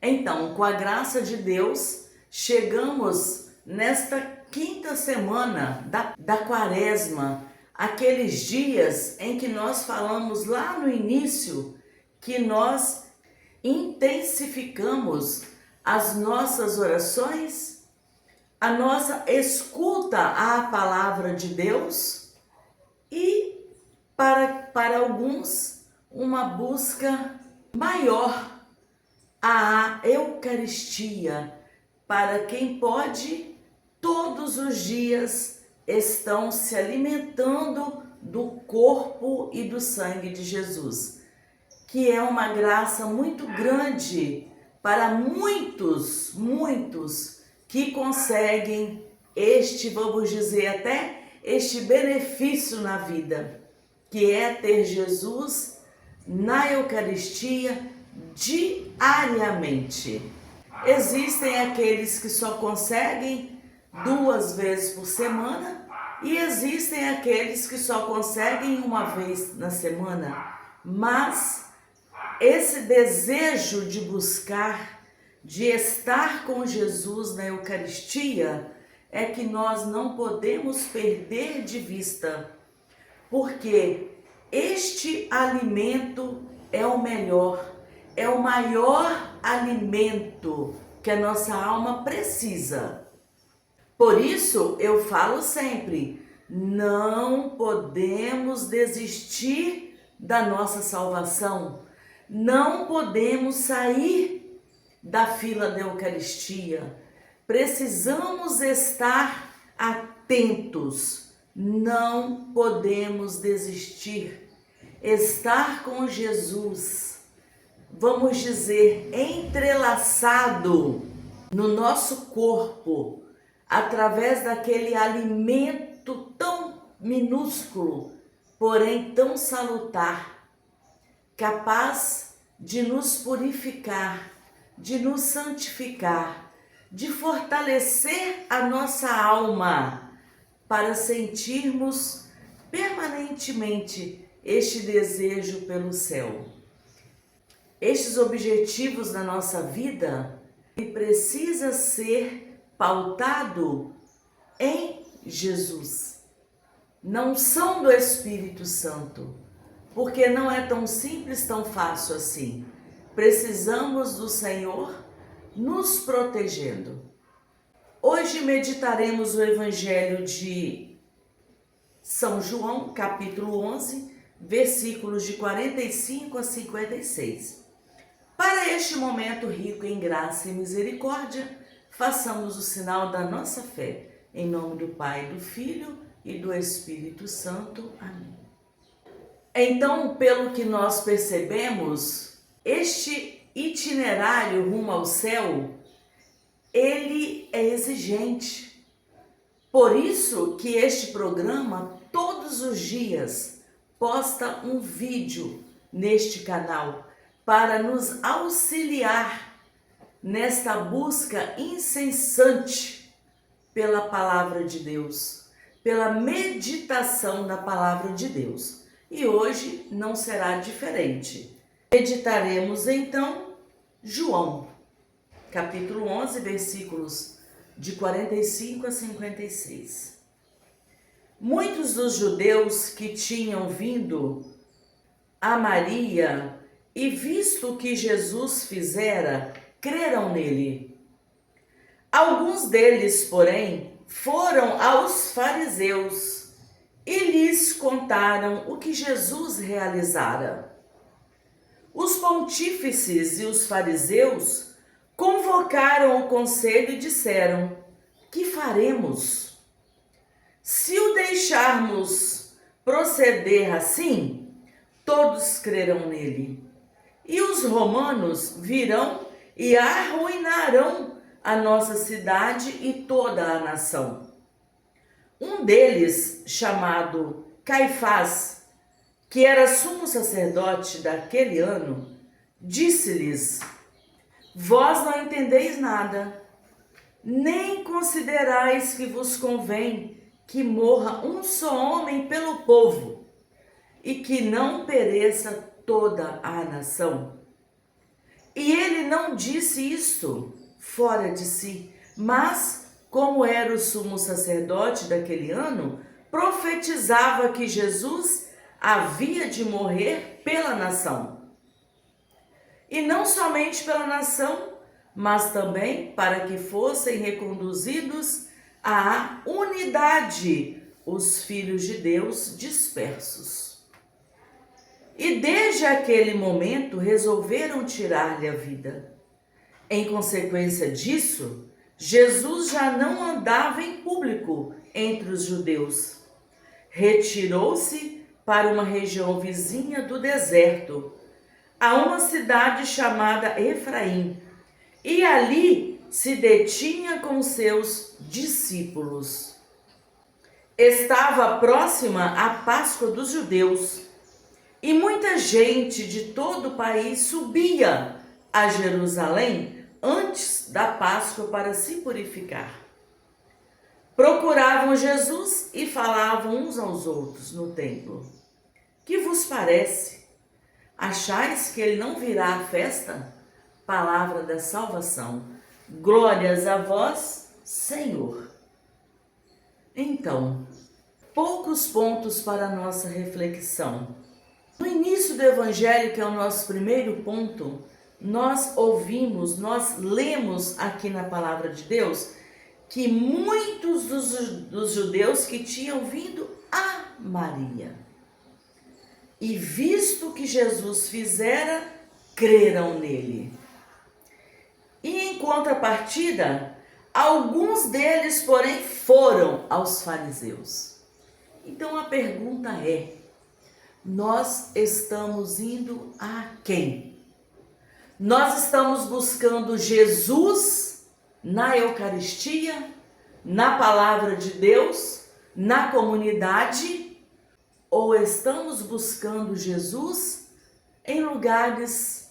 Então, com a graça de Deus, chegamos nesta quinta semana da Quaresma, aqueles dias em que nós falamos lá no início que nós intensificamos as nossas orações, a nossa escuta à palavra de Deus e, para alguns, uma busca maior à Eucaristia. Para quem pode, todos os dias estão se alimentando do corpo e do sangue de Jesus, que é uma graça muito grande para muitos que conseguem vamos dizer até, este benefício na vida, que é ter Jesus na Eucaristia diariamente. Existem aqueles que só conseguem 2 vezes por semana e existem aqueles que só conseguem 1 vez na semana, mas esse desejo de buscar, de estar com Jesus na Eucaristia, é que nós não podemos perder de vista, porque este alimento é o melhor, é o maior alimento que a nossa alma precisa. Por isso eu falo sempre, não podemos desistir da nossa salvação, não podemos sair da fila da Eucaristia, precisamos estar atentos, não podemos desistir, estar com Jesus, vamos dizer, entrelaçado no nosso corpo, através daquele alimento tão minúsculo, porém tão salutar, capaz de nos purificar, de nos santificar, de fortalecer a nossa alma, para sentirmos permanentemente este desejo pelo céu. Estes objetivos da nossa vida precisa ser pautado em Jesus. Não são do Espírito Santo, porque não é tão simples, tão fácil assim. Precisamos do Senhor nos protegendo. Hoje meditaremos o Evangelho de São João, capítulo 11, versículos de 45 a 56. Para este momento rico em graça e misericórdia, façamos o sinal da nossa fé. Em nome do Pai, do Filho e do Espírito Santo. Amém. Então, pelo que nós percebemos, este itinerário rumo ao céu, ele é exigente. Por isso que este programa, todos os dias, posta um vídeo neste canal para nos auxiliar nesta busca incessante pela palavra de Deus, pela meditação da palavra de Deus. E hoje não será diferente. Meditaremos então João, capítulo 11, versículos de 45 a 56. Muitos dos judeus que tinham vindo a Maria e visto o que Jesus fizera, creram nele. Alguns deles, porém, foram aos fariseus e lhes contaram o que Jesus realizara. Os pontífices e os fariseus convocaram o conselho e disseram: que faremos? Se o deixarmos proceder assim, todos crerão nele. E os romanos virão e arruinarão a nossa cidade e toda a nação. Um deles, chamado Caifás, que era sumo sacerdote daquele ano, disse-lhes: vós não entendeis nada, nem considerais que vos convém que morra um só homem pelo povo, e que não pereça toda a nação. E ele não disse isso fora de si, mas, como era o sumo sacerdote daquele ano, profetizava que Jesus havia de morrer pela nação. E não somente pela nação, mas também para que fossem reconduzidos à unidade os filhos de Deus dispersos. E desde aquele momento resolveram tirar-lhe a vida. Em consequência disso, Jesus já não andava em público entre os judeus. Retirou-se para uma região vizinha do deserto, a uma cidade chamada Efraim, e ali se detinha com seus discípulos. Estava próxima a Páscoa dos judeus, e muita gente de todo o país subia a Jerusalém antes da Páscoa para se purificar. Procuravam Jesus e falavam uns aos outros no templo: que vos parece? Achais que ele não virá à festa? Palavra da salvação. Glórias a vós, Senhor. Então, poucos pontos para a nossa reflexão. No início do Evangelho, que é o nosso primeiro ponto, nós lemos aqui na Palavra de Deus que muitos dos judeus que tinham vindo a Maria e visto o que Jesus fizera, creram nele. E em contrapartida, alguns deles, porém, foram aos fariseus. Então a pergunta é: nós estamos indo a quem? Nós estamos buscando Jesus na Eucaristia, na Palavra de Deus, na comunidade, ou estamos buscando Jesus em lugares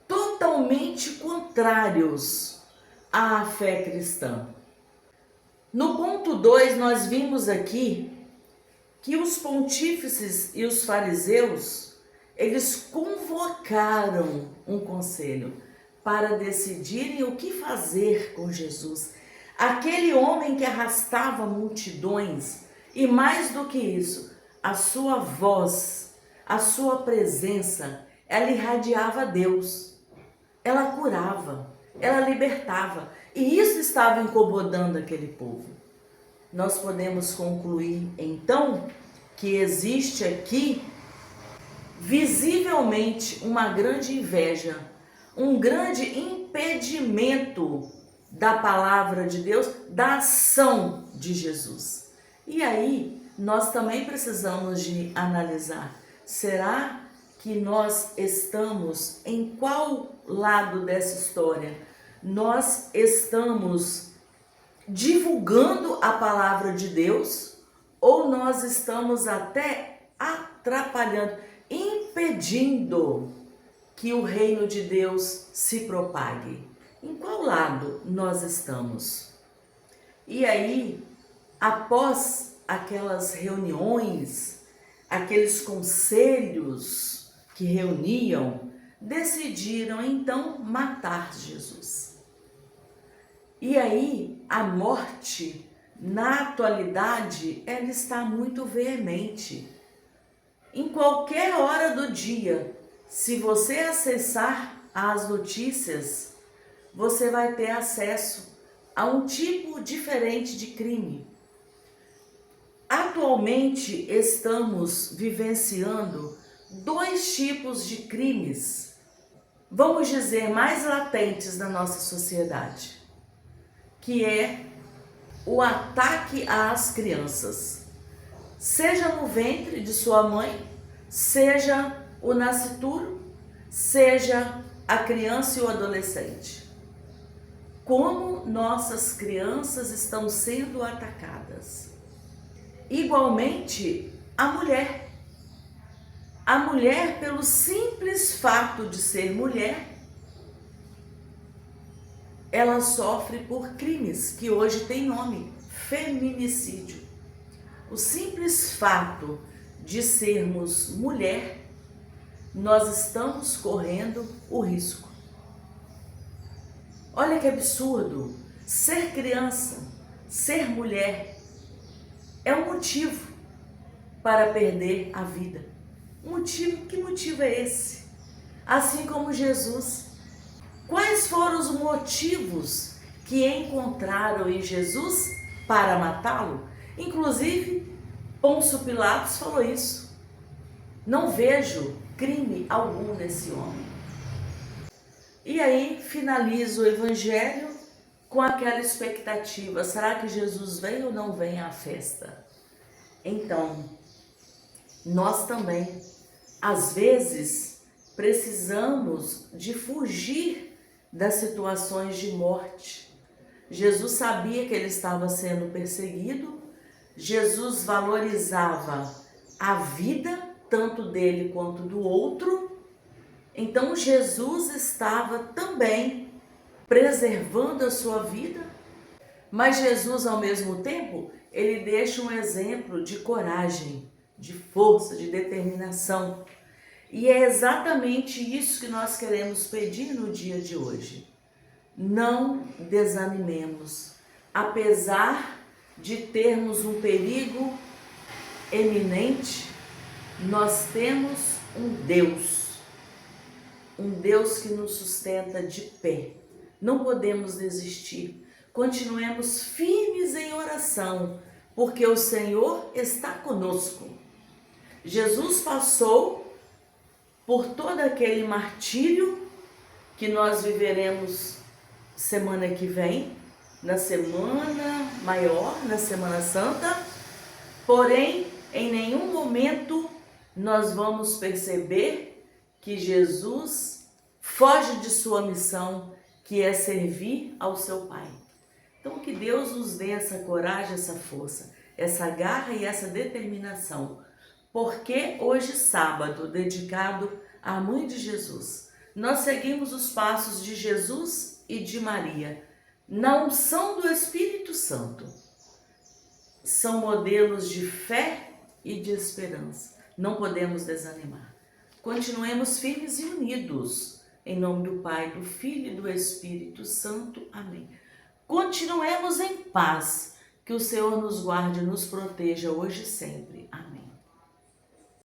totalmente contrários à fé cristã? No ponto 2, nós vimos aqui que os pontífices e os fariseus, eles convocaram um conselho para decidirem o que fazer com Jesus. Aquele homem que arrastava multidões, e mais do que isso, a sua voz, a sua presença, ela irradiava Deus, ela curava, ela libertava, e isso estava incomodando aquele povo. Nós podemos concluir, então, que existe aqui, visivelmente, uma grande inveja, um grande impedimento da palavra de Deus, da ação de Jesus. E aí, nós também precisamos de analisar, será que nós estamos em qual lado dessa história? Nós estamos divulgando a palavra de Deus, ou nós estamos até atrapalhando, impedindo que o reino de Deus se propague? Em qual lado nós estamos? E aí, após aquelas reuniões, aqueles conselhos que reuniam, decidiram então matar Jesus. E aí, a morte, na atualidade, ela está muito veemente. Em qualquer hora do dia, se você acessar as notícias, você vai ter acesso a um tipo diferente de crime. Atualmente, estamos vivenciando dois tipos de crimes, vamos dizer, mais latentes na nossa sociedade, que é o ataque às crianças, seja no ventre de sua mãe, seja o nascituro, seja a criança e o adolescente. Como nossas crianças estão sendo atacadas. Igualmente, a mulher. A mulher, pelo simples fato de ser mulher, ela sofre por crimes que hoje tem nome, feminicídio. O simples fato de sermos mulher, nós estamos correndo o risco. Olha que absurdo! Ser criança, ser mulher, é um motivo para perder a vida. Que motivo é esse? Assim como Jesus. Quais foram os motivos que encontraram em Jesus para matá-lo? Inclusive, Pôncio Pilatos falou isso. Não vejo crime algum nesse homem. E aí finalizo o evangelho com aquela expectativa: será que Jesus vem ou não vem à festa? Então, nós também, às vezes, precisamos de fugir das situações de morte. Jesus sabia que ele estava sendo perseguido, Jesus valorizava a vida, tanto dele quanto do outro. Então Jesus estava também preservando a sua vida, mas Jesus, ao mesmo tempo, ele deixa um exemplo de coragem, de força, de determinação. E é exatamente isso que nós queremos pedir no dia de hoje. Não desanimemos, apesar de termos um perigo eminente, nós temos um Deus que nos sustenta de pé. Não podemos desistir. Continuemos firmes em oração, porque o Senhor está conosco. Jesus passou por todo aquele martírio que nós viveremos semana que vem, na Semana Maior, na Semana Santa. Porém, em nenhum momento nós vamos perceber que Jesus foge de sua missão, que é servir ao seu Pai. Então, que Deus nos dê essa coragem, essa força, essa garra e essa determinação. Porque hoje, sábado, dedicado à Mãe de Jesus, nós seguimos os passos de Jesus e de Maria, na unção do Espírito Santo. São modelos de fé e de esperança. Não podemos desanimar. Continuemos firmes e unidos. Em nome do Pai, do Filho e do Espírito Santo. Amém. Continuemos em paz. Que o Senhor nos guarde e nos proteja hoje e sempre. Amém.